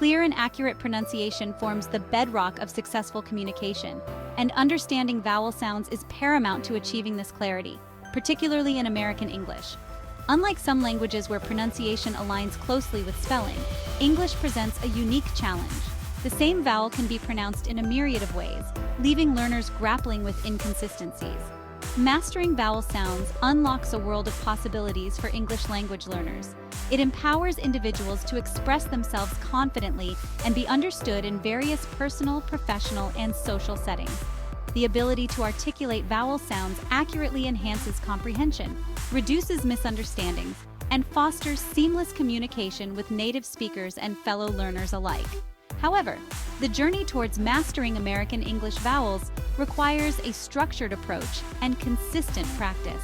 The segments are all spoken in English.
Clear and accurate pronunciation forms the bedrock of successful communication, and understanding vowel sounds is paramount to achieving this clarity, particularly in American English. Unlike some languages where pronunciation aligns closely with spelling, English presents a unique challenge. The same vowel can be pronounced in a myriad of ways, leaving learners grappling with inconsistencies. Mastering vowel sounds unlocks a world of possibilities for English language learners. It empowers individuals to express themselves confidently and be understood in various personal, professional, and social settings. The ability to articulate vowel sounds accurately enhances comprehension, reduces misunderstandings, and fosters seamless communication with native speakers and fellow learners alike. However, the journey towards mastering American English vowels requires a structured approach and consistent practice.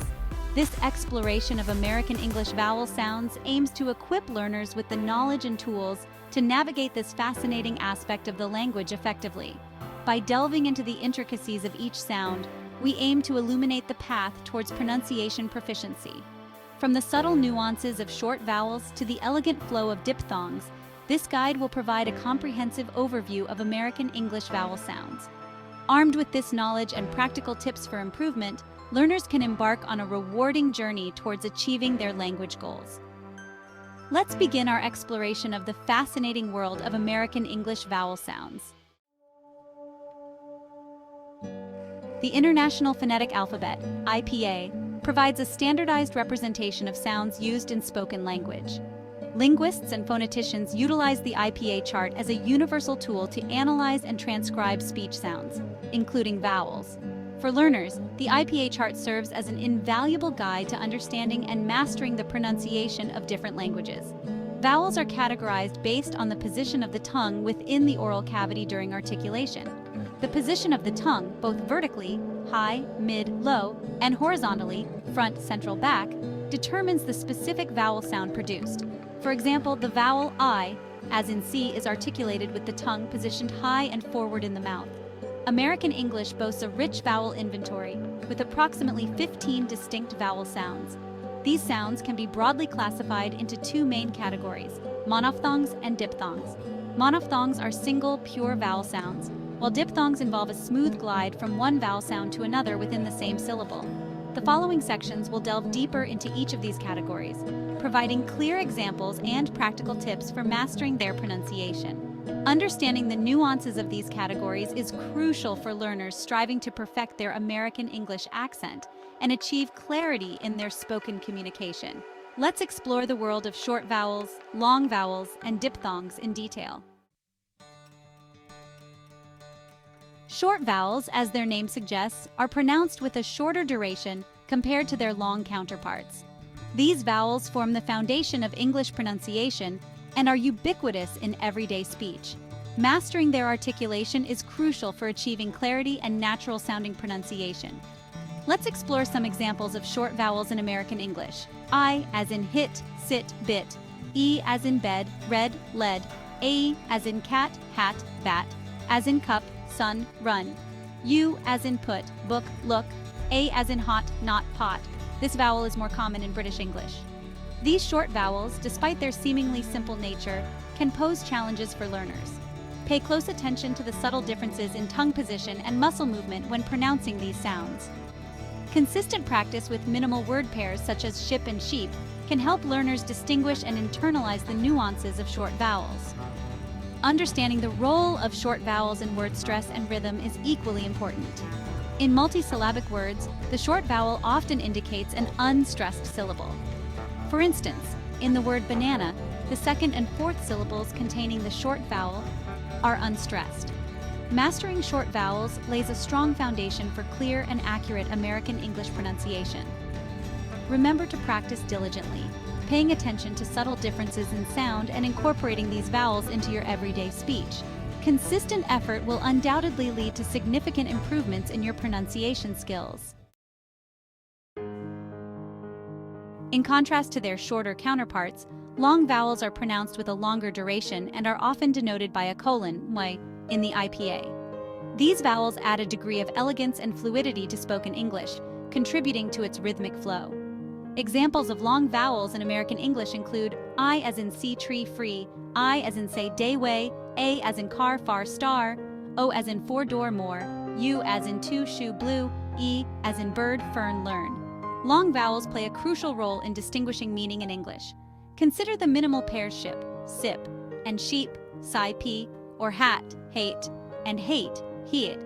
This exploration of American English vowel sounds aims to equip learners with the knowledge and tools to navigate this fascinating aspect of the language effectively. By delving into the intricacies of each sound, we aim to illuminate the path towards pronunciation proficiency. From the subtle nuances of short vowels to the elegant flow of diphthongs, this guide will provide a comprehensive overview of American English vowel sounds. Armed with this knowledge and practical tips for improvement, learners can embark on a rewarding journey towards achieving their language goals. Let's begin our exploration of the fascinating world of American English vowel sounds. The International Phonetic Alphabet, IPA, provides a standardized representation of sounds used in spoken language. Linguists and phoneticians utilize the IPA chart as a universal tool to analyze and transcribe speech sounds, including vowels. For learners, the IPA chart serves as an invaluable guide to understanding and mastering the pronunciation of different languages. Vowels are categorized based on the position of the tongue within the oral cavity during articulation. The position of the tongue, both vertically, high, mid, low, and horizontally, front, central, back, determines the specific vowel sound produced. For example, the vowel I, as in C, is articulated with the tongue positioned high and forward in the mouth. American English boasts a rich vowel inventory with approximately 15 distinct vowel sounds. These sounds can be broadly classified into two main categories, monophthongs and diphthongs. Monophthongs are single, pure vowel sounds, while diphthongs involve a smooth glide from one vowel sound to another within the same syllable. The following sections will delve deeper into each of these categories, providing clear examples and practical tips for mastering their pronunciation. Understanding the nuances of these categories is crucial for learners striving to perfect their American English accent and achieve clarity in their spoken communication. Let's explore the world of short vowels, long vowels, and diphthongs in detail. Short vowels, as their name suggests, are pronounced with a shorter duration compared to their long counterparts. These vowels form the foundation of English pronunciation and are ubiquitous in everyday speech. Mastering their articulation is crucial for achieving clarity and natural-sounding pronunciation. Let's explore some examples of short vowels in American English. I as in hit, sit, bit. E as in bed, read, led. A as in cat, hat, bat. As in cup, sun, run. U as in put, book, look. A as in hot, not pot. This vowel is more common in British English. These short vowels, despite their seemingly simple nature, can pose challenges for learners. Pay close attention to the subtle differences in tongue position and muscle movement when pronouncing these sounds. Consistent practice with minimal word pairs such as ship and sheep can help learners distinguish and internalize the nuances of short vowels. Understanding the role of short vowels in word stress and rhythm is equally important. In multisyllabic words, the short vowel often indicates an unstressed syllable. For instance, in the word banana, the second and fourth syllables containing the short vowel are unstressed. Mastering short vowels lays a strong foundation for clear and accurate American English pronunciation. Remember to practice diligently, paying attention to subtle differences in sound and incorporating these vowels into your everyday speech. Consistent effort will undoubtedly lead to significant improvements in your pronunciation skills. In contrast to their shorter counterparts, long vowels are pronounced with a longer duration and are often denoted by a colon, y, in the IPA. These vowels add a degree of elegance and fluidity to spoken English, contributing to its rhythmic flow. Examples of long vowels in American English include I as in see tree free, I as in say day way, A as in car far star, O as in four door more, U as in two shoe blue, E as in bird fern learn. Long vowels play a crucial role in distinguishing meaning in English. Consider the minimal pairship, sip, and sheep, sip, or hat, hate, and hate, heat.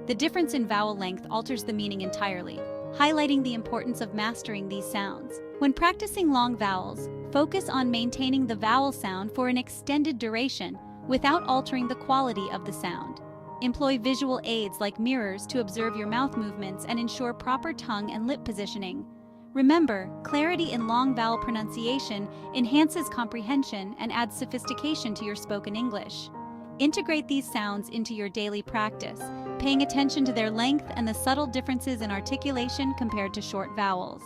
The difference in vowel length alters the meaning entirely, highlighting the importance of mastering these sounds. When practicing long vowels, focus on maintaining the vowel sound for an extended duration without altering the quality of the sound. Employ visual aids like mirrors to observe your mouth movements and ensure proper tongue and lip positioning. Remember, clarity in long vowel pronunciation enhances comprehension and adds sophistication to your spoken English. Integrate these sounds into your daily practice, paying attention to their length and the subtle differences in articulation compared to short vowels.